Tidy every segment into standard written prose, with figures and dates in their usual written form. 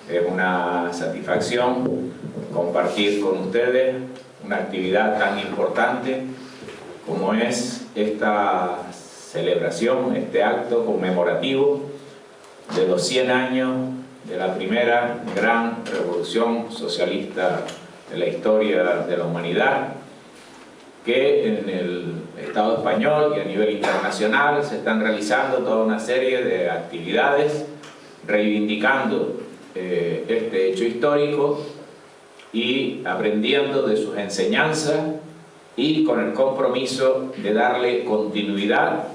Es una satisfacción compartir con ustedes una actividad tan importante como es esta celebración, este acto conmemorativo de los 100 años de la primera gran revolución socialista de la historia de la humanidad, que en el Estado español y a nivel internacional se están realizando toda una serie de actividades reivindicando este hecho histórico y aprendiendo de sus enseñanzas y con el compromiso de darle continuidad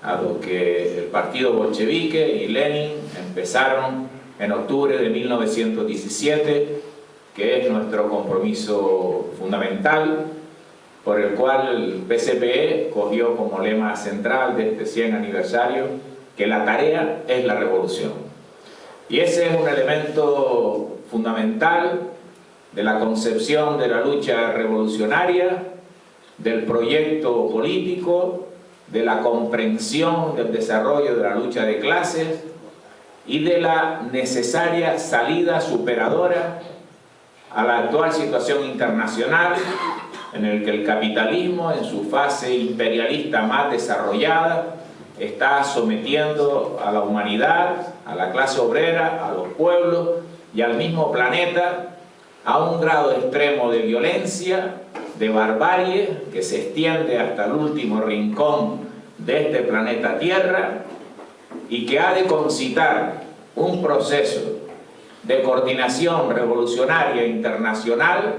a lo que el partido bolchevique y Lenin empezaron en octubre de 1917, que es nuestro compromiso fundamental, por el cual el PCPE cogió como lema central de este 100 aniversario que la tarea es la revolución. Y ese es un elemento fundamental de la concepción de la lucha revolucionaria, del proyecto político, de la comprensión del desarrollo de la lucha de clases y de la necesaria salida superadora a la actual situación internacional en el que el capitalismo, en su fase imperialista más desarrollada, está sometiendo a la humanidad, a la clase obrera, a los pueblos y al mismo planeta a un grado extremo de violencia, de barbarie, que se extiende hasta el último rincón de este planeta Tierra y que ha de concitar un proceso de coordinación revolucionaria internacional,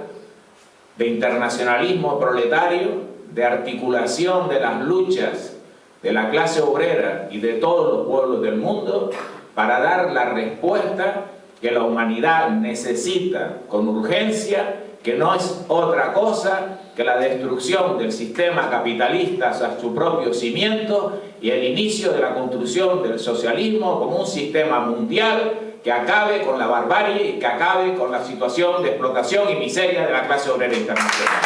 de internacionalismo proletario, de articulación de las luchas de la clase obrera y de todos los pueblos del mundo para dar la respuesta que la humanidad necesita con urgencia, que no es otra cosa que la destrucción del sistema capitalista hasta su propio cimiento y el inicio de la construcción del socialismo como un sistema mundial que acabe con la barbarie y que acabe con la situación de explotación y miseria de la clase obrera internacional.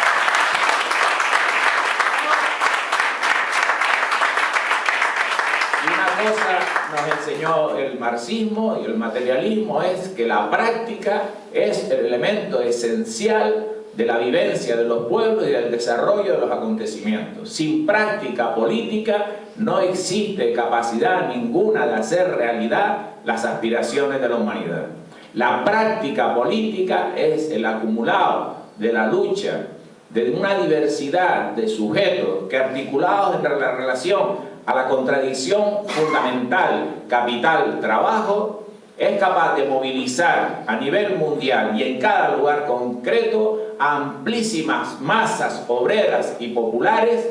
Y una cosa nos enseñó el marxismo y el materialismo es que la práctica es el elemento esencial de la vivencia de los pueblos y del desarrollo de los acontecimientos. Sin práctica política no existe capacidad ninguna de hacer realidad las aspiraciones de la humanidad. La práctica política es el acumulado de la lucha de una diversidad de sujetos que, articulados entre la relación a la contradicción fundamental capital-trabajo, es capaz de movilizar a nivel mundial y en cada lugar concreto a amplísimas masas obreras y populares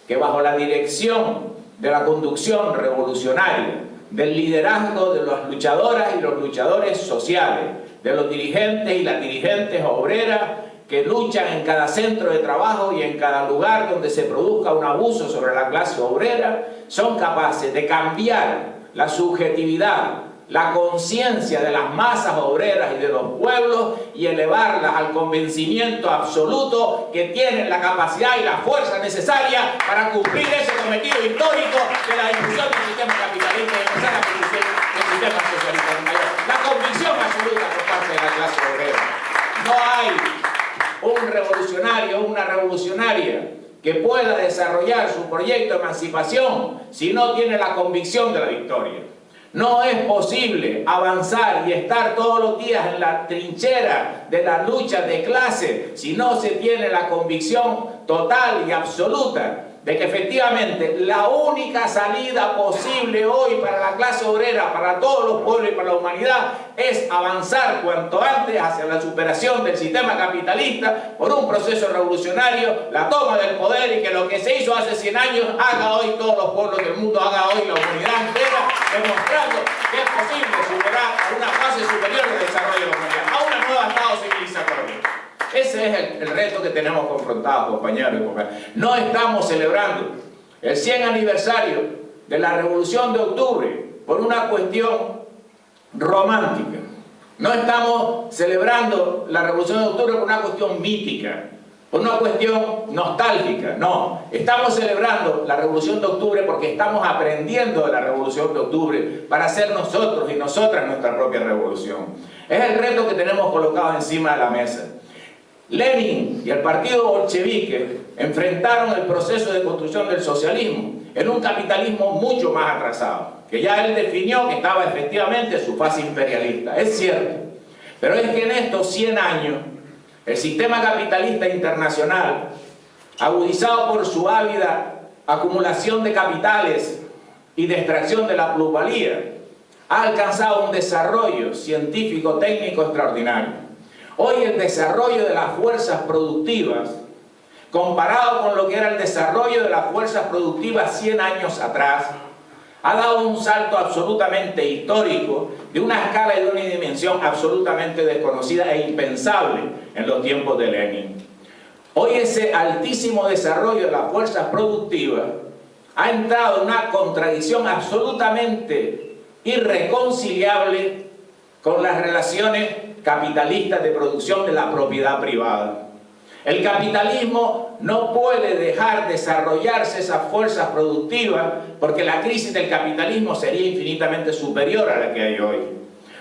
que, bajo la dirección de la conducción revolucionaria, del liderazgo de las luchadoras y los luchadores sociales, de los dirigentes y las dirigentes obreras que luchan en cada centro de trabajo y en cada lugar donde se produzca un abuso sobre la clase obrera, son capaces de cambiar la subjetividad, la conciencia de las masas obreras y de los pueblos y elevarlas al convencimiento absoluto que tienen la capacidad y la fuerza necesaria para cumplir ese cometido histórico de la difusión del sistema capitalista y empezar a producir el sistema socialista. La convicción absoluta por parte de la clase obrera. No hay un revolucionario o una revolucionaria que pueda desarrollar su proyecto de emancipación si no tiene la convicción de la victoria. No es posible avanzar y estar todos los días en la trinchera de la lucha de clase si no se tiene la convicción total y absoluta de que efectivamente la única salida posible hoy para la clase obrera, para todos los pueblos y para la humanidad es avanzar cuanto antes hacia la superación del sistema capitalista por un proceso revolucionario, la toma del poder y que lo que se hizo hace 100 años haga hoy todos los pueblos del mundo, haga hoy la humanidad entera, demostrando que es posible superar a una fase superior de desarrollo de la humanidad, a un nuevo estado civilizatorio. Ese es el reto que tenemos confrontados, compañeros y compañeras. No estamos celebrando el 100 aniversario de la Revolución de Octubre por una cuestión romántica. No estamos celebrando la Revolución de Octubre por una cuestión mítica. Una cuestión nostálgica, no. Estamos celebrando la Revolución de Octubre porque estamos aprendiendo de la Revolución de Octubre para hacer nosotros y nosotras nuestra propia revolución. Es el reto que tenemos colocado encima de la mesa. Lenin y el partido bolchevique enfrentaron el proceso de construcción del socialismo en un capitalismo mucho más atrasado, que ya él definió que estaba efectivamente en su fase imperialista. Es cierto, pero es que en estos 100 años el sistema capitalista internacional, agudizado por su ávida acumulación de capitales y de extracción de la plusvalía, ha alcanzado un desarrollo científico-técnico extraordinario. Hoy el desarrollo de las fuerzas productivas, comparado con lo que era el desarrollo de las fuerzas productivas 100 años atrás, ha dado un salto absolutamente histórico de una escala y de una dimensión absolutamente desconocida e impensable en los tiempos de Lenin. Hoy ese altísimo desarrollo de las fuerzas productivas ha entrado en una contradicción absolutamente irreconciliable con las relaciones capitalistas de producción de la propiedad privada. El capitalismo no puede dejar desarrollarse esas fuerzas productivas porque la crisis del capitalismo sería infinitamente superior a la que hay hoy.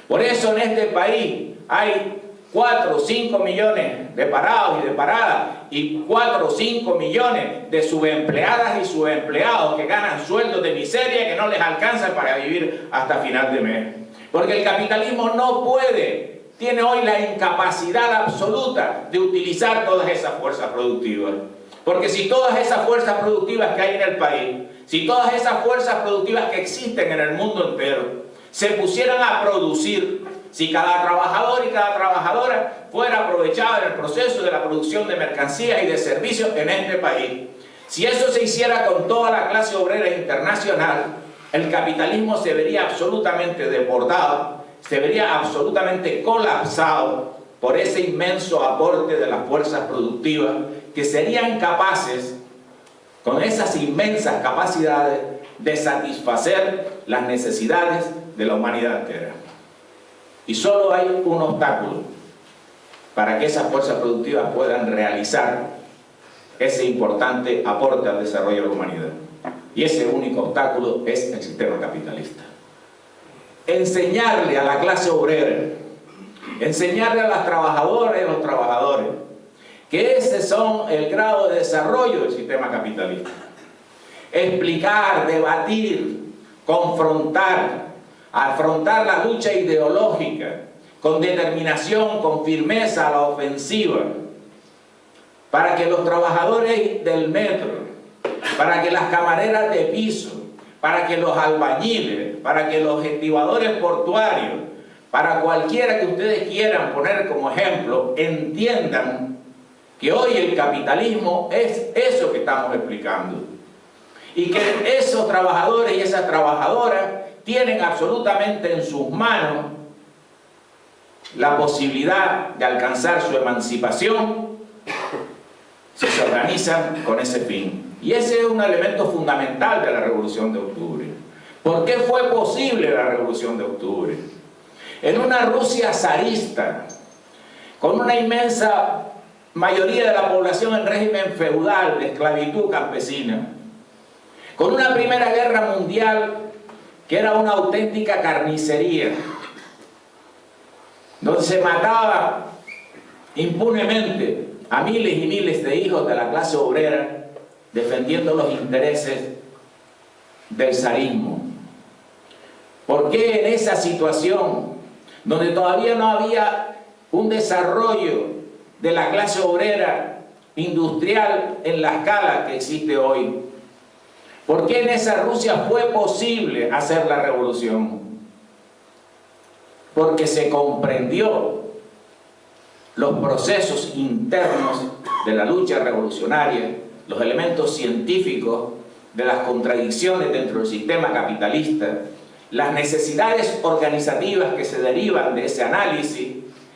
Por eso en este país hay 4 o 5 millones de parados y de paradas y 4 o 5 millones de subempleadas y subempleados que ganan sueldos de miseria que no les alcanzan para vivir hasta final de mes. Porque el capitalismo no puede, tiene hoy la incapacidad absoluta de utilizar todas esas fuerzas productivas. Porque si todas esas fuerzas productivas que hay en el país, si todas esas fuerzas productivas que existen en el mundo entero, se pusieran a producir, si cada trabajador y cada trabajadora fuera aprovechado en el proceso de la producción de mercancías y de servicios en este país, si eso se hiciera con toda la clase obrera internacional, el capitalismo se vería absolutamente desbordado, se vería absolutamente colapsado por ese inmenso aporte de las fuerzas productivas que serían capaces, con esas inmensas capacidades, de satisfacer las necesidades de la humanidad entera. Y solo hay un obstáculo para que esas fuerzas productivas puedan realizar ese importante aporte al desarrollo de la humanidad. Y ese único obstáculo es el sistema capitalista. Enseñarle a la clase obrera, enseñarle a las trabajadoras y a los trabajadores que ese son el grado de desarrollo del sistema capitalista. Explicar, debatir, confrontar, afrontar la lucha ideológica con determinación, con firmeza a la ofensiva, para que los trabajadores del metro, para que las camareras de piso, para que los albañiles, para que los estibadores portuarios, para cualquiera que ustedes quieran poner como ejemplo, entiendan que hoy el capitalismo es eso que estamos explicando. Y que esos trabajadores y esas trabajadoras tienen absolutamente en sus manos la posibilidad de alcanzar su emancipación si se organizan con ese fin. Y ese es un elemento fundamental de la Revolución de Octubre. ¿Por qué fue posible la Revolución de Octubre? En una Rusia zarista, con una inmensa mayoría de la población en régimen feudal de esclavitud campesina, con una Primera Guerra Mundial que era una auténtica carnicería, donde se mataba impunemente a miles y miles de hijos de la clase obrera defendiendo los intereses del zarismo. ¿Por qué en esa situación, donde todavía no había un desarrollo de la clase obrera industrial en la escala que existe hoy, por qué en esa Rusia fue posible hacer la revolución? Porque se comprendió los procesos internos de la lucha revolucionaria, los elementos científicos de las contradicciones dentro del sistema capitalista, las necesidades organizativas que se derivan de ese análisis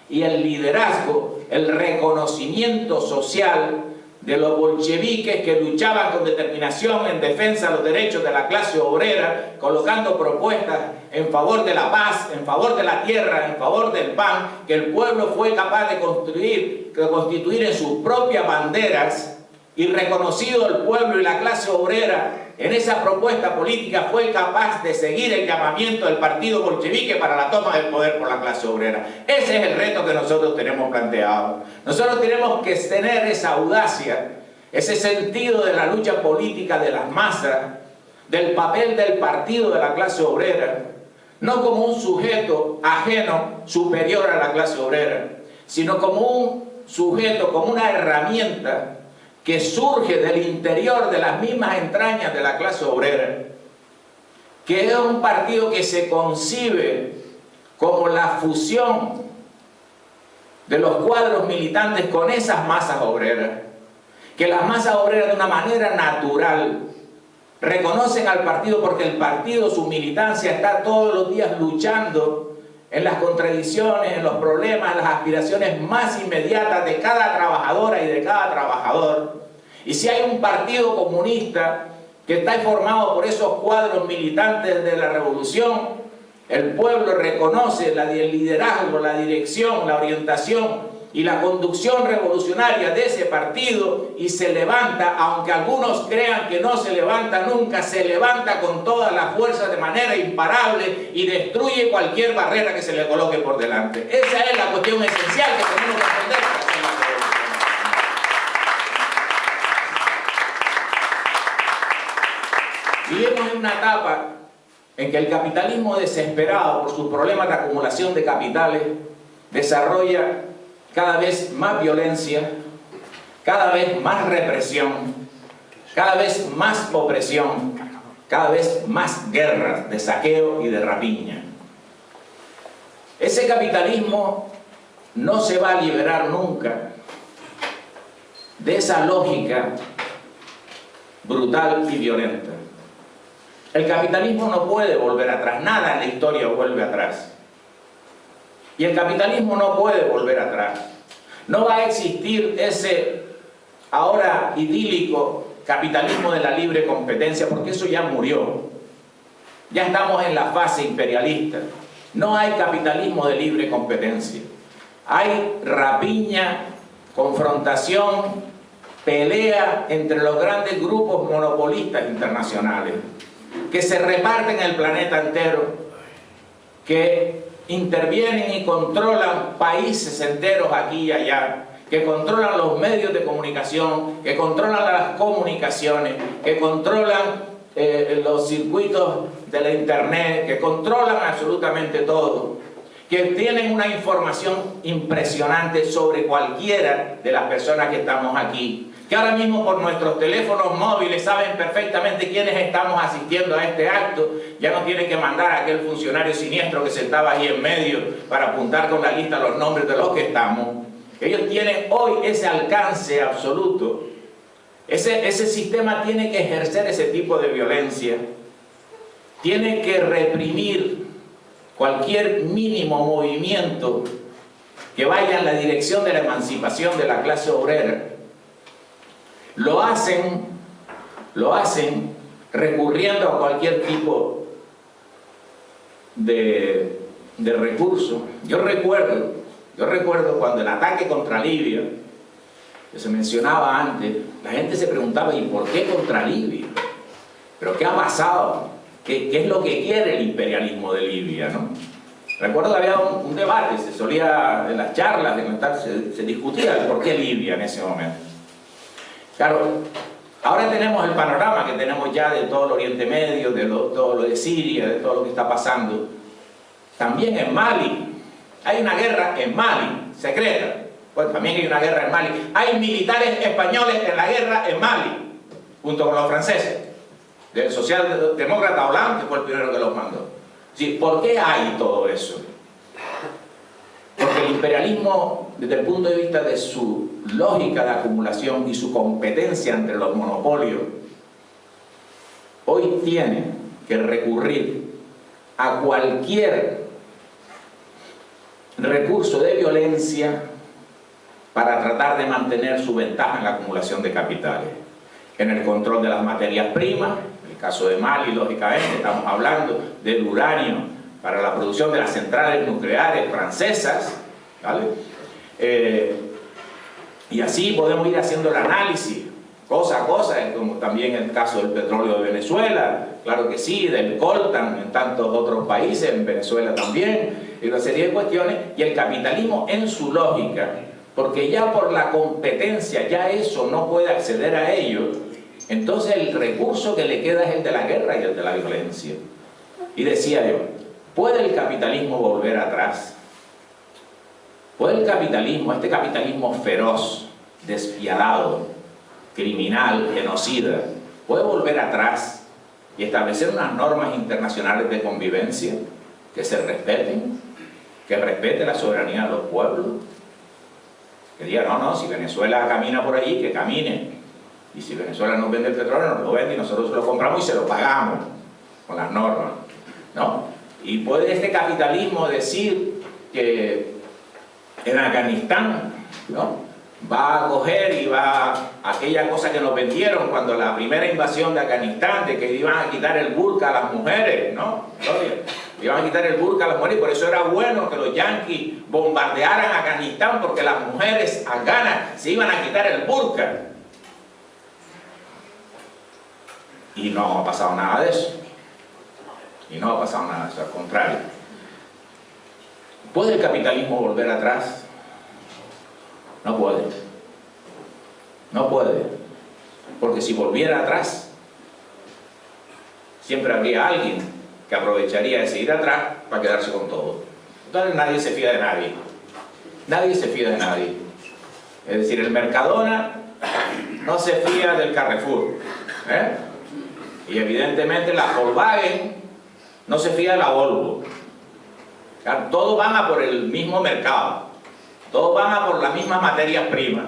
y el liderazgo, el reconocimiento social de los bolcheviques que luchaban con determinación en defensa de los derechos de la clase obrera, colocando propuestas en favor de la paz, en favor de la tierra, en favor del pan, que el pueblo fue capaz de constituir en sus propias banderas, y reconocido el pueblo y la clase obrera en esa propuesta política, fue capaz de seguir el llamamiento del partido bolchevique para la toma del poder por la clase obrera. Ese es el reto que nosotros tenemos planteado. Nosotros tenemos que tener esa audacia, ese sentido de la lucha política de las masas, del papel del partido de la clase obrera, no como un sujeto ajeno, superior a la clase obrera, sino como un sujeto, como una herramienta que surge del interior de las mismas entrañas de la clase obrera, que es un partido que se concibe como la fusión de los cuadros militantes con esas masas obreras, que las masas obreras de una manera natural reconocen al partido porque el partido, su militancia, está todos los días luchando en las contradicciones, en los problemas, en las aspiraciones más inmediatas de cada trabajadora y de cada trabajador. Y si hay un partido comunista que está formado por esos cuadros militantes de la revolución, el pueblo reconoce el liderazgo, la dirección, la orientación y la conducción revolucionaria de ese partido y se levanta, aunque algunos crean que no se levanta nunca, se levanta con todas las fuerzas de manera imparable y destruye cualquier barrera que se le coloque por delante. Esa es la cuestión esencial que tenemos que aprender para hacer la revolución. Vivimos en una etapa en que el capitalismo desesperado por sus problemas de acumulación de capitales desarrolla cada vez más violencia, cada vez más represión, cada vez más opresión, cada vez más guerras de saqueo y de rapiña. Ese capitalismo no se va a liberar nunca de esa lógica brutal y violenta. El capitalismo no puede volver atrás, nada en la historia vuelve atrás. Y el capitalismo no puede volver atrás. No va a existir ese ahora idílico capitalismo de la libre competencia, porque eso ya murió. Ya estamos en la fase imperialista. No hay capitalismo de libre competencia. Hay rapiña, confrontación, pelea entre los grandes grupos monopolistas internacionales que se reparten el planeta entero, que intervienen y controlan países enteros aquí y allá, que controlan los medios de comunicación, que controlan las comunicaciones, que controlan los circuitos de la internet, que controlan absolutamente todo, que tienen una información impresionante sobre cualquiera de las personas que estamos aquí, que ahora mismo por nuestros teléfonos móviles saben perfectamente quiénes estamos asistiendo a este acto. Ya no tienen que mandar a aquel funcionario siniestro que se estaba ahí en medio para apuntar con la lista los nombres de los que estamos. Ellos tienen hoy ese alcance absoluto. Ese sistema tiene que ejercer ese tipo de violencia. Tiene que reprimir cualquier mínimo movimiento que vaya en la dirección de la emancipación de la clase obrera. Lo hacen recurriendo a cualquier tipo de recurso. Yo recuerdo cuando el ataque contra Libia, que se mencionaba antes, la gente se preguntaba, ¿y por qué contra Libia? ¿Pero qué ha pasado? ¿Qué es lo que quiere el imperialismo de Libia, ¿no? Recuerdo que había un debate, se solía, en las charlas, se discutía el por qué Libia en ese momento. Claro, ahora tenemos el panorama que tenemos ya de todo el Oriente Medio, de todo lo de Siria, de todo lo que está pasando. También en Mali, hay una guerra en Mali, secreta. Pues también hay una guerra en Mali. Hay militares españoles en la guerra en Mali, junto con los franceses. Del socialdemócrata Hollande, que fue el primero que los mandó. Sí, ¿por qué hay todo eso? Porque el imperialismo, desde el punto de vista de su lógica de acumulación y su competencia entre los monopolios, hoy tiene que recurrir a cualquier recurso de violencia para tratar de mantener su ventaja en la acumulación de capitales, en el control de las materias primas. En el caso de Mali, lógicamente, estamos hablando del uranio para la producción de las centrales nucleares francesas, ¿vale? Y así podemos ir haciendo el análisis, cosa a cosa, como también el caso del petróleo de Venezuela, claro que sí, del coltan en tantos otros países, en Venezuela también, y una serie de cuestiones, y el capitalismo en su lógica, porque ya por la competencia, ya eso no puede acceder a ello, entonces el recurso que le queda es el de la guerra y el de la violencia. Y decía yo, ¿puede el capitalismo volver atrás? ¿Puede el capitalismo, este capitalismo feroz, despiadado, criminal, genocida, puede volver atrás y establecer unas normas internacionales de convivencia que se respeten, que respete la soberanía de los pueblos? Que diga, no, si Venezuela camina por allí, que camine. Y si Venezuela nos vende el petróleo, nos lo vende y nosotros lo compramos y se lo pagamos con las normas, ¿no? Y puede este capitalismo decir que en Afganistán, ¿no?, va a coger y va a aquella cosa que nos vendieron cuando la primera invasión de Afganistán, de que iban a quitar el burka a las mujeres, ¿no? Iban a quitar el burka a las mujeres, y por eso era bueno que los yanquis bombardearan Afganistán, porque las mujeres afganas se iban a quitar el burka. Y no ha pasado nada de eso. Y no ha pasado nada de eso, al contrario. ¿Puede el capitalismo volver atrás? No puede. No puede. Porque si volviera atrás, siempre habría alguien que aprovecharía de seguir atrás para quedarse con todo. Entonces nadie se fía de nadie. Nadie se fía de nadie. Es decir, el Mercadona no se fía del Carrefour, ¿eh? Y evidentemente la Volkswagen no se fía de la Volvo. Claro, todos van a por el mismo mercado. Todos van a por las mismas materias primas,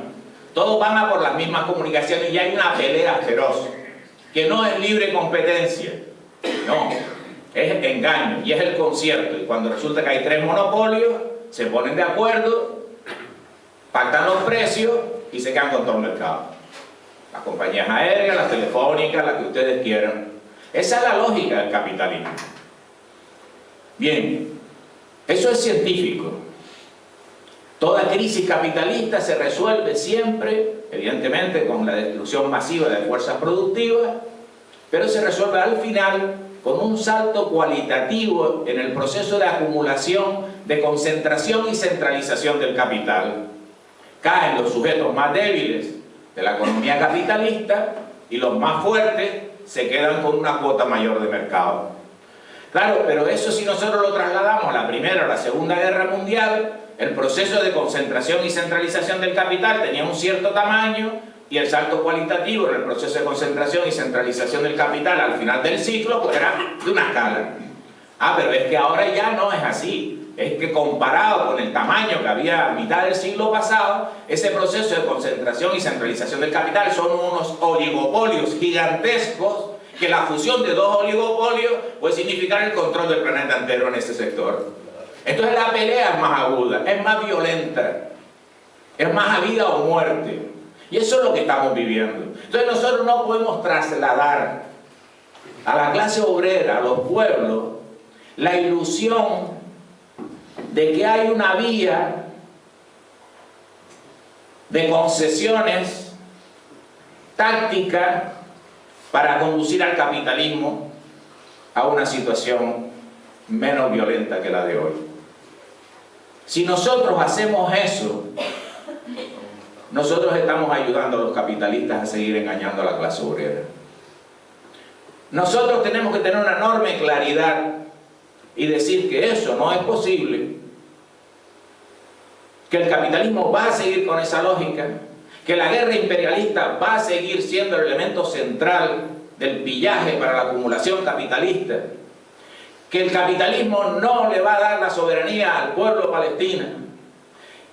todos van a por las mismas comunicaciones, y hay una pelea feroz, que no es libre competencia, no, es engaño, y es el concierto, y cuando resulta que hay tres monopolios, se ponen de acuerdo, pactan los precios, y se quedan con todo el mercado. Las compañías aéreas, las telefónicas, las que ustedes quieran. Esa es la lógica del capitalismo. Bien, eso es científico. Toda crisis capitalista se resuelve siempre, evidentemente, con la destrucción masiva de fuerzas productivas, pero se resuelve al final con un salto cualitativo en el proceso de acumulación, de concentración y centralización del capital. Caen los sujetos más débiles de la economía capitalista y los más fuertes se quedan con una cuota mayor de mercado. Claro, pero eso si nosotros lo trasladamos a la Primera o la Segunda Guerra Mundial, el proceso de concentración y centralización del capital tenía un cierto tamaño y el salto cualitativo en el proceso de concentración y centralización del capital al final del ciclo pues era de una escala. Pero es que ahora ya no es así. Es que comparado con el tamaño que había a mitad del siglo pasado, ese proceso de concentración y centralización del capital son unos oligopolios gigantescos, que la fusión de dos oligopolios puede significar el control del planeta entero en ese sector. Entonces la pelea es más aguda, es más violenta, es más a vida o muerte. Y eso es lo que estamos viviendo. Entonces nosotros no podemos trasladar a la clase obrera, a los pueblos, la ilusión de que hay una vía de concesiones tácticas para conducir al capitalismo a una situación menos violenta que la de hoy. Si nosotros hacemos eso, nosotros estamos ayudando a los capitalistas a seguir engañando a la clase obrera. Nosotros tenemos que tener una enorme claridad y decir que eso no es posible, que el capitalismo va a seguir con esa lógica, que la guerra imperialista va a seguir siendo el elemento central del pillaje para la acumulación capitalista, que el capitalismo no le va a dar la soberanía al pueblo palestino,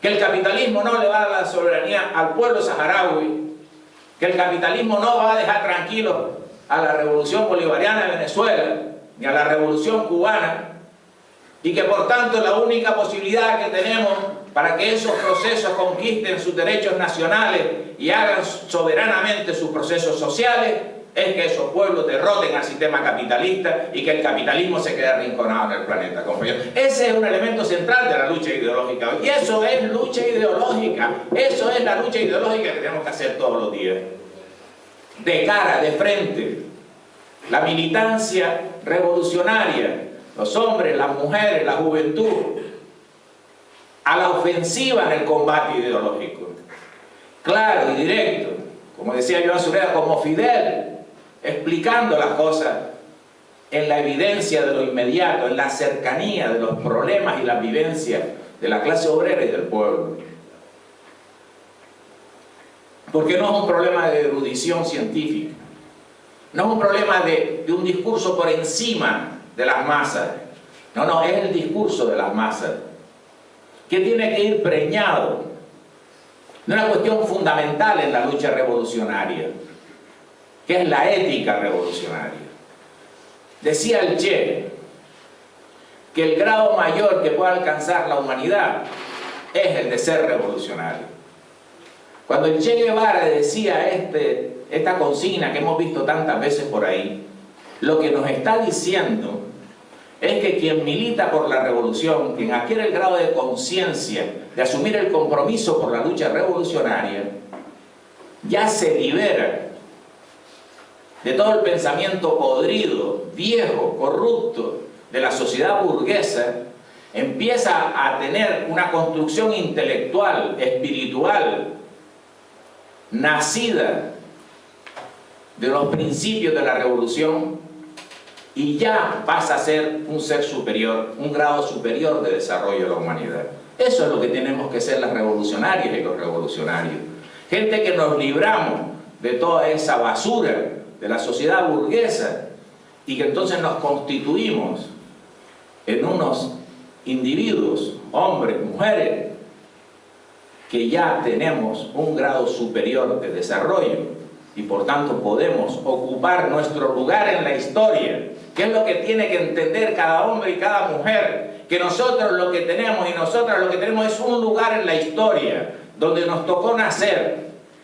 que el capitalismo no le va a dar la soberanía al pueblo saharaui, que el capitalismo no va a dejar tranquilos a la revolución bolivariana de Venezuela, ni a la revolución cubana, y que por tanto la única posibilidad que tenemos para que esos procesos conquisten sus derechos nacionales y hagan soberanamente sus procesos sociales, es que esos pueblos derroten al sistema capitalista y que el capitalismo se quede arrinconado en el planeta, compañeros. Ese es un elemento central de la lucha ideológica. Y eso es lucha ideológica. Eso es la lucha ideológica que tenemos que hacer todos los días. De cara, de frente. La militancia revolucionaria, los hombres, las mujeres, la juventud, a la ofensiva en el combate ideológico. Claro y directo. Como decía Joan Sureda, como Fidel, explicando las cosas en la evidencia de lo inmediato, en la cercanía de los problemas y las vivencias de la clase obrera y del pueblo. Porque no es un problema de erudición científica, no es un problema de un discurso por encima de las masas, no, es el discurso de las masas, que tiene que ir preñado de una cuestión fundamental en la lucha revolucionaria, que es la ética revolucionaria. Decía el Che que el grado mayor que puede alcanzar la humanidad es el de ser revolucionario. Cuando el Che Guevara decía esta consigna que hemos visto tantas veces por ahí, lo que nos está diciendo es que quien milita por la revolución, quien adquiere el grado de conciencia de asumir el compromiso por la lucha revolucionaria, ya se libera de todo el pensamiento podrido, viejo, corrupto de la sociedad burguesa, empieza a tener una construcción intelectual, espiritual, nacida de los principios de la revolución, y ya pasa a ser un ser superior, un grado superior de desarrollo de la humanidad. Eso es lo que tenemos que ser las revolucionarias y los revolucionarios. Gente que nos libramos de toda esa basura de la sociedad burguesa y que entonces nos constituimos en unos individuos, hombres, mujeres, que ya tenemos un grado superior de desarrollo y por tanto podemos ocupar nuestro lugar en la historia, que es lo que tiene que entender cada hombre y cada mujer, que nosotros lo que tenemos y nosotras lo que tenemos es un lugar en la historia donde nos tocó nacer,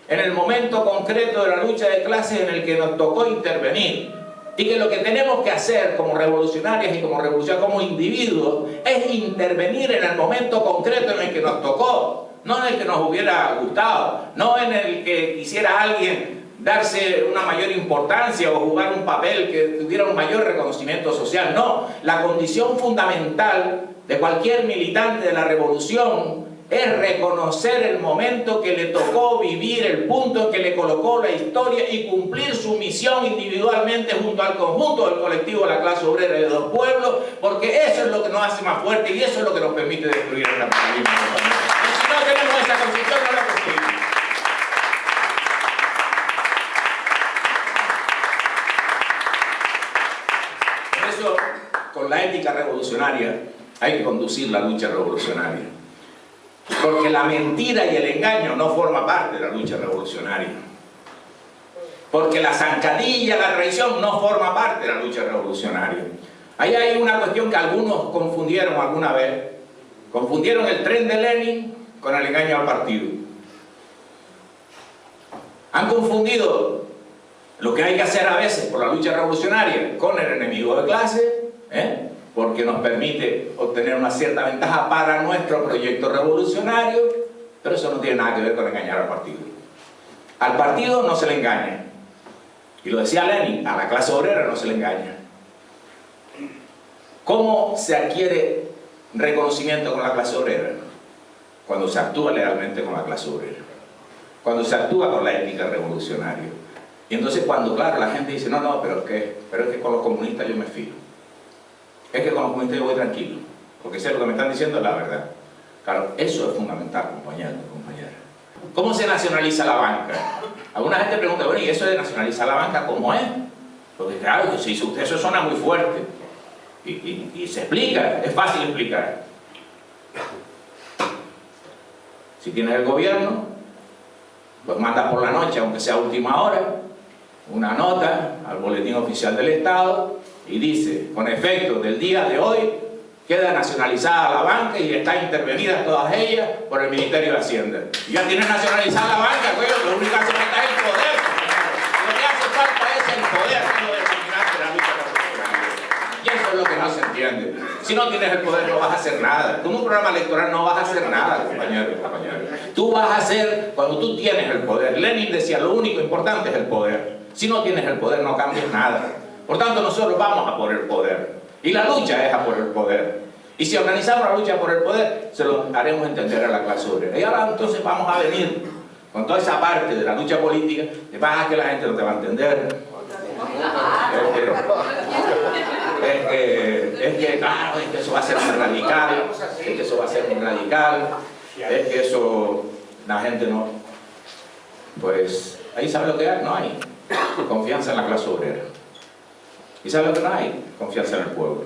en el momento concreto de la lucha de clases en el que nos tocó intervenir, y que lo que tenemos que hacer como revolucionarias y como revolucionarios, como individuos, es intervenir en el momento concreto en el que nos tocó, no en el que nos hubiera gustado, no en el que quisiera alguien darse una mayor importancia o jugar un papel que tuviera un mayor reconocimiento social. No, la condición fundamental de cualquier militante de la revolución es reconocer el momento que le tocó vivir, el punto en que le colocó la historia y cumplir su misión individualmente junto al conjunto del colectivo de la clase obrera de los pueblos, porque eso es lo que nos hace más fuertes y eso es lo que nos permite destruir el capitalismo. Y si no tenemos esa condición, no la construimos. Por eso, con la ética revolucionaria, hay que conducir la lucha revolucionaria. Porque la mentira y el engaño no forman parte de la lucha revolucionaria. Porque la zancadilla, la traición no forma parte de la lucha revolucionaria. Ahí hay una cuestión que algunos confundieron alguna vez. Confundieron el tren de Lenin con el engaño al partido. Han confundido lo que hay que hacer a veces por la lucha revolucionaria con el enemigo de clase, porque nos permite obtener una cierta ventaja para nuestro proyecto revolucionario, pero eso no tiene nada que ver con engañar al partido. Al partido no se le engaña, y lo decía Lenin, a la clase obrera no se le engaña. ¿Cómo se adquiere reconocimiento con la clase obrera? Cuando se actúa legalmente con la clase obrera, cuando se actúa con la ética revolucionaria. Y entonces cuando, claro, la gente dice, no, pero es que con los comunistas yo me fío. Es que con los comunistas yo voy tranquilo, porque sé lo que me están diciendo es la verdad. Claro, eso es fundamental, compañeros y compañeras. ¿Cómo se nacionaliza la banca? Alguna gente pregunta, bueno, ¿y eso de nacionalizar la banca cómo es? Porque claro, eso suena muy fuerte. Y se explica, es fácil explicar. Si tienes el gobierno, pues mandas por la noche, aunque sea a última hora, una nota al boletín oficial del Estado y dice, con efecto del día de hoy, queda nacionalizada la banca y están intervenidas todas ellas por el Ministerio de Hacienda. Y ya tienen nacionalizada la banca, pues, lo único que hace falta es el poder. Lo que hace falta es el poder, no determinante la lucha revolucionaria. Y eso es lo que no se entiende. Si no tienes el poder no vas a hacer nada. Con un programa electoral no vas a hacer nada, compañeros y compañeras. Tú vas a hacer cuando tú tienes el poder. Lenin decía, lo único importante es el poder. Si no tienes el poder no cambias nada. Por tanto, nosotros vamos a por el poder. Y la lucha es a por el poder. Y si organizamos la lucha por el poder, se lo haremos entender a la clase obrera. Y ahora entonces vamos a venir con toda esa parte de la lucha política. De pasa que la gente no te va a entender. Claro, es que eso va a ser muy radical. Es que eso va a ser muy radical. Es que eso, la gente no. Pues, ahí sabe lo que hay. No hay confianza en la clase obrera. ¿Y sabe lo que no hay? Confianza en el pueblo.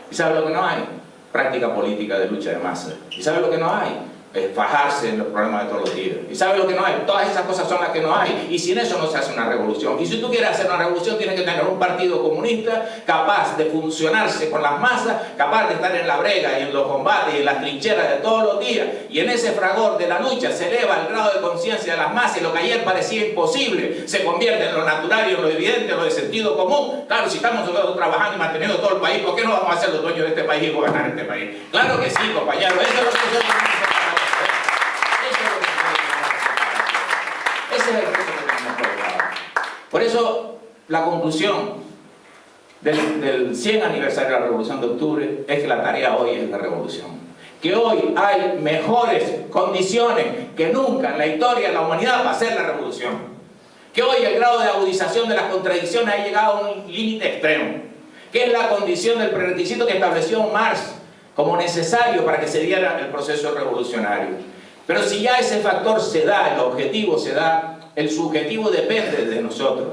¿Y sabe lo que no hay? Práctica política de lucha de masa. ¿Y sabe lo que no hay? Es fajarse en los problemas de todos los días. ¿Y sabe lo que no hay? Todas esas cosas son las que no hay. Y sin eso no se hace una revolución. Y si tú quieres hacer una revolución, tienes que tener un partido comunista capaz de funcionarse con las masas, capaz de estar en la brega y en los combates y en las trincheras de todos los días. Y en ese fragor de la lucha se eleva el grado de conciencia de las masas y lo que ayer parecía imposible se convierte en lo natural y en lo evidente, en lo de sentido común. Claro, si estamos trabajando y manteniendo todo el país, ¿por qué no vamos a ser los dueños de este país y gobernar este país? Claro que sí, compañeros. Eso es lo que nosotros tenemos que hacer. Ese es el reto que tenemos por el lado. Por eso, la conclusión del 100 aniversario de la Revolución de Octubre es que la tarea hoy es la revolución. Que hoy hay mejores condiciones que nunca en la historia de la humanidad para hacer la revolución. Que hoy el grado de agudización de las contradicciones ha llegado a un límite extremo. Que es la condición del prerequisito que estableció Marx como necesario para que se diera el proceso revolucionario. Pero si ya ese factor se da, el objetivo se da, el subjetivo depende de nosotros,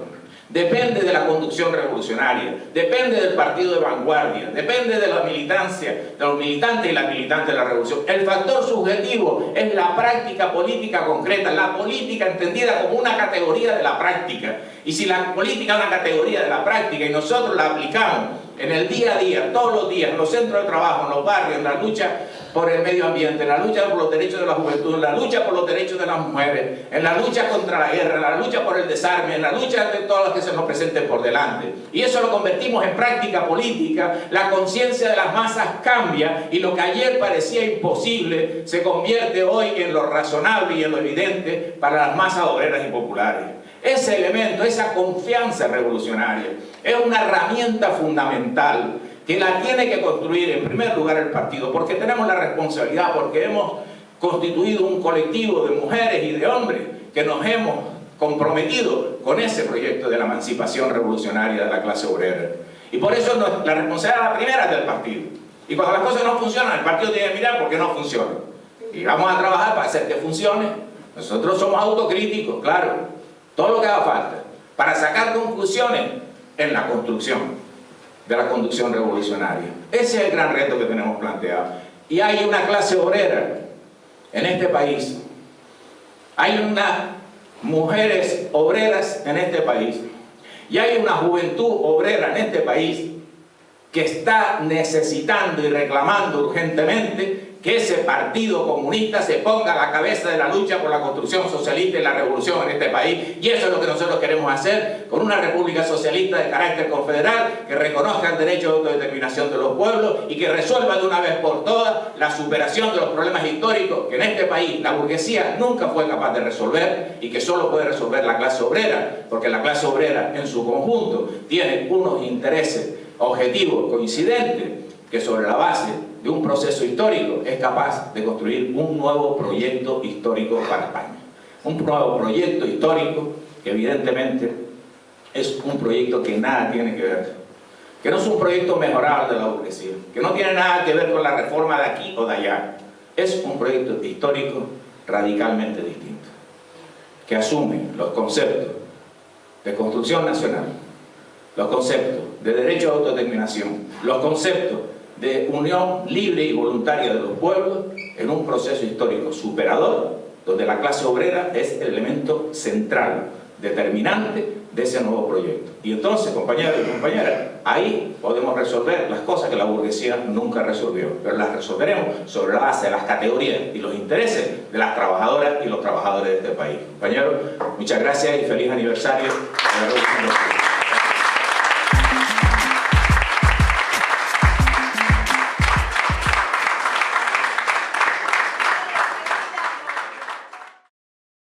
depende de la conducción revolucionaria, depende del partido de vanguardia, depende de la militancia, de los militantes y las militantes de la revolución. El factor subjetivo es la práctica política concreta, la política entendida como una categoría de la práctica. Y si la política es una categoría de la práctica y nosotros la aplicamos en el día a día, todos los días, en los centros de trabajo, en los barrios, en la lucha por el medio ambiente, en la lucha por los derechos de la juventud, en la lucha por los derechos de las mujeres, en la lucha contra la guerra, en la lucha por el desarme, en la lucha de todas las que se nos presenten por delante. Y eso lo convertimos en práctica política, la conciencia de las masas cambia y lo que ayer parecía imposible se convierte hoy en lo razonable y en lo evidente para las masas obreras y populares. Ese elemento, esa confianza revolucionaria, es una herramienta fundamental que la tiene que construir en primer lugar el partido, porque tenemos la responsabilidad, porque hemos constituido un colectivo de mujeres y de hombres que nos hemos comprometido con ese proyecto de la emancipación revolucionaria de la clase obrera. Y por eso la responsabilidad la primera es del partido. Y cuando las cosas no funcionan, el partido tiene que mirar por qué no funciona. Y vamos a trabajar para hacer que funcione. Nosotros somos autocríticos, claro. Todo lo que haga falta para sacar conclusiones en la construcción de la conducción revolucionaria. Ese es el gran reto que tenemos planteado. Y hay una clase obrera en este país, hay unas mujeres obreras en este país y hay una juventud obrera en este país que está necesitando y reclamando urgentemente que ese partido comunista se ponga a la cabeza de la lucha por la construcción socialista y la revolución en este país. Y eso es lo que nosotros queremos hacer con una república socialista de carácter confederal que reconozca el derecho de autodeterminación de los pueblos y que resuelva de una vez por todas la superación de los problemas históricos que en este país la burguesía nunca fue capaz de resolver y que solo puede resolver la clase obrera, porque la clase obrera en su conjunto tiene unos intereses objetivos coincidentes que sobre la base de un proceso histórico es capaz de construir un nuevo proyecto histórico para España. Un nuevo proyecto histórico que evidentemente es un proyecto que nada tiene que ver, que no es un proyecto mejorable de la burguesía, que no tiene nada que ver con la reforma de aquí o de allá. Es un proyecto histórico radicalmente distinto, que asume los conceptos de construcción nacional, los conceptos de derecho a autodeterminación, los conceptos de unión libre y voluntaria de los pueblos en un proceso histórico superador, donde la clase obrera es el elemento central, determinante de ese nuevo proyecto. Y entonces, compañeros y compañeras, ahí podemos resolver las cosas que la burguesía nunca resolvió, pero las resolveremos sobre la base de las categorías y los intereses de las trabajadoras y los trabajadores de este país. Compañeros, muchas gracias y feliz aniversario de la Revolución.